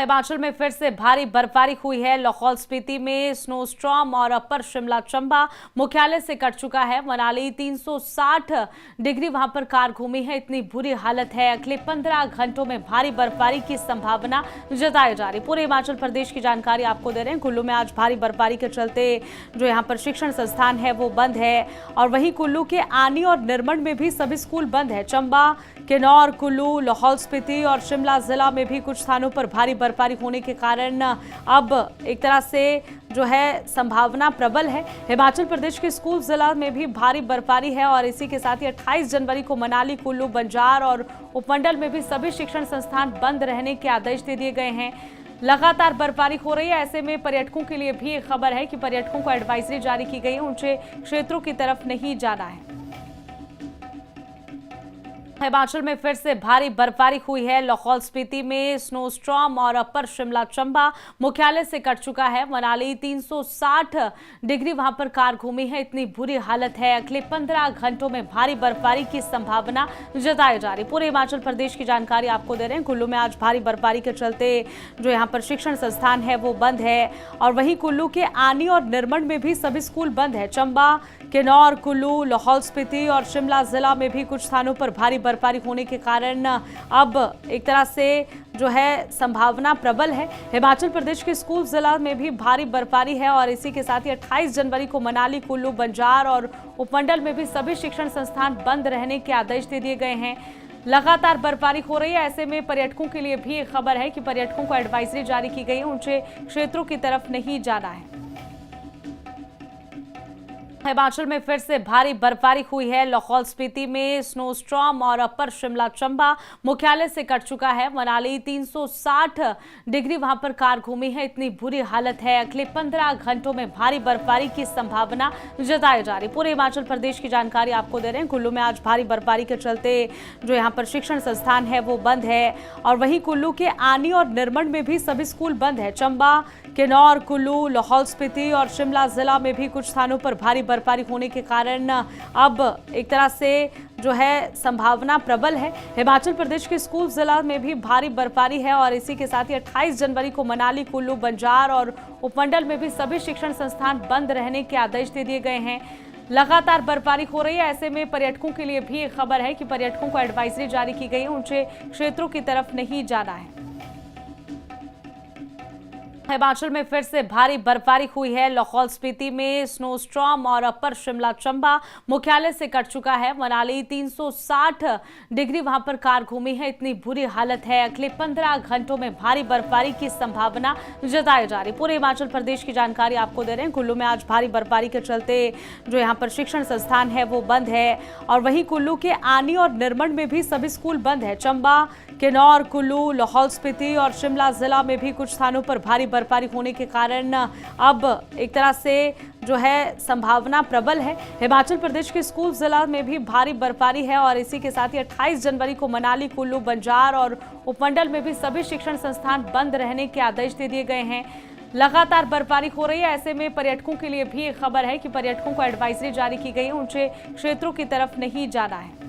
हिमाचल में फिर से भारी बर्फबारी हुई है। लाहौल स्पीति में स्नो स्टॉर्म और अपर शिमला चंबा मुख्यालय से कट चुका है। मनाली 360 डिग्री वहां पर कार घूमी है। इतनी बुरी हालत है। अगले 15 घंटों में भारी बर्फबारी की संभावना जताई जा रही। पूरे हिमाचल प्रदेश की जानकारी आपको दे रहे हैं। कुल्लू में आज भारी बर्फबारी के चलते जो यहाँ पर शिक्षण संस्थान है वो बंद है और वहीं कुल्लू के आनी और निरमंड में भी सभी स्कूल बंद है। चंबा, किन्नौर, कुल्लू, लाहौल स्पीति और शिमला जिला में भी कुछ स्थानों पर भारी बर्फबारी होने के कारण अब एक तरह से जो है संभावना प्रबल है। हिमाचल प्रदेश के स्कूल जिला में भी भारी बर्फबारी है और इसी के साथ ही 28 जनवरी को मनाली, कुल्लू, बंजार और उपमंडल में भी सभी शिक्षण संस्थान बंद रहने के आदेश दे दिए गए हैं। लगातार बर्फबारी हो रही है। ऐसे में पर्यटकों के लिए भी एक खबर है कि पर्यटकों को एडवाइजरी जारी की गई है, ऊंचे क्षेत्रों की तरफ नहीं जाना है। हिमाचल में फिर से भारी बर्फबारी हुई है। लाहौल स्पीति में स्नो स्टॉर्म और अपर शिमला चंबा मुख्यालय से कट चुका है। मनाली 360 डिग्री वहां पर कार घूमी है। इतनी बुरी हालत है। अगले 15 घंटों में भारी बर्फबारी की संभावना जताई जा रही। पूरे हिमाचल प्रदेश की जानकारी आपको दे रहे हैं। कुल्लू में आज भारी बर्फबारी के चलते जो यहाँ पर शिक्षण संस्थान है वो बंद है और वहीं कुल्लू के आनी और निरमंड में भी सभी स्कूल बंद है। चंबा, किन्नौर, कुल्लू, लाहौल स्पीति और शिमला जिला में भी कुछ स्थानों पर भारी बर्फबारी होने के कारण अब एक तरह से जो है संभावना प्रबल है। हिमाचल प्रदेश के स्कूल जिला में भी भारी बर्फबारी है और इसी के साथ ही 28 जनवरी को मनाली, कुल्लू, बंजार और उपमंडल में भी सभी शिक्षण संस्थान बंद रहने के आदेश दे दिए गए हैं। लगातार बर्फबारी हो रही है। ऐसे में पर्यटकों के लिए भी एक खबर है कि पर्यटकों को एडवाइजरी जारी की गई है, ऊंचे क्षेत्रों की तरफ नहीं जाना है। हिमाचल में फिर से भारी बर्फबारी हुई है। लाहौल स्पीति में स्नो स्टॉर्म और अपर शिमला चंबा मुख्यालय से कट चुका है। मनाली 360 डिग्री वहां पर कार घूमी है। इतनी बुरी हालत है। अगले 15 घंटों में भारी बर्फबारी की संभावना जताई जा रही। पूरे हिमाचल प्रदेश की जानकारी आपको दे रहे हैं। कुल्लू में आज भारी बर्फबारी के चलते जो यहाँ पर शिक्षण संस्थान है वो बंद है और वहीं कुल्लू के आनी और निरमंड में भी सभी स्कूल बंद है। चंबा, किन्नौर, कुल्लू, लाहौल स्पीति और शिमला जिला में भी कुछ स्थानों पर भारी बर्फबारी होने के कारण अब एक तरह से जो है संभावना प्रबल है। हिमाचल प्रदेश के स्कूल जिला में भी भारी बर्फबारी है और इसी के साथ ही 28 जनवरी को मनाली, कुल्लू, बंजार और उपमंडल में भी सभी शिक्षण संस्थान बंद रहने के आदेश दे दिए गए हैं। लगातार बर्फबारी हो रही है। ऐसे में पर्यटकों के लिए भी एक खबर है कि पर्यटकों को एडवाइजरी जारी की गई है, ऊंचे क्षेत्रों की तरफ नहीं जाना है। हिमाचल में फिर से भारी बर्फबारी हुई है। लाहौल स्पीति में स्नो स्टॉर्म और अपर शिमला चंबा मुख्यालय से कट चुका है। मनाली 360 डिग्री वहां पर कार घूमी है। इतनी बुरी हालत है। अगले 15 घंटों में भारी बर्फबारी की संभावना जताई जा रही। पूरे हिमाचल प्रदेश की जानकारी आपको दे रहे हैं। कुल्लू में आज भारी बर्फबारी के चलते जो यहाँ पर शिक्षण संस्थान है वो बंद है और वहीं कुल्लू के आनी और निरमंड में भी सभी स्कूल बंद है। चंबा, किन्नौर, कुल्लू, लाहौल स्पीति और शिमला जिला में भी कुछ स्थानों पर भारी बर्फबारी होने के कारण अब एक तरह से जो है संभावना प्रबल है। हिमाचल प्रदेश के स्कूल जिला में भी भारी बर्फबारी है और इसी के साथ ही 28 जनवरी को मनाली, कुल्लू, बंजार और उपमंडल में भी सभी शिक्षण संस्थान बंद रहने के आदेश दे दिए गए हैं। लगातार बर्फबारी हो रही है। ऐसे में पर्यटकों के लिए भी एक खबर है कि पर्यटकों को एडवाइजरी जारी की गई है, ऊंचे क्षेत्रों की तरफ नहीं जाना है।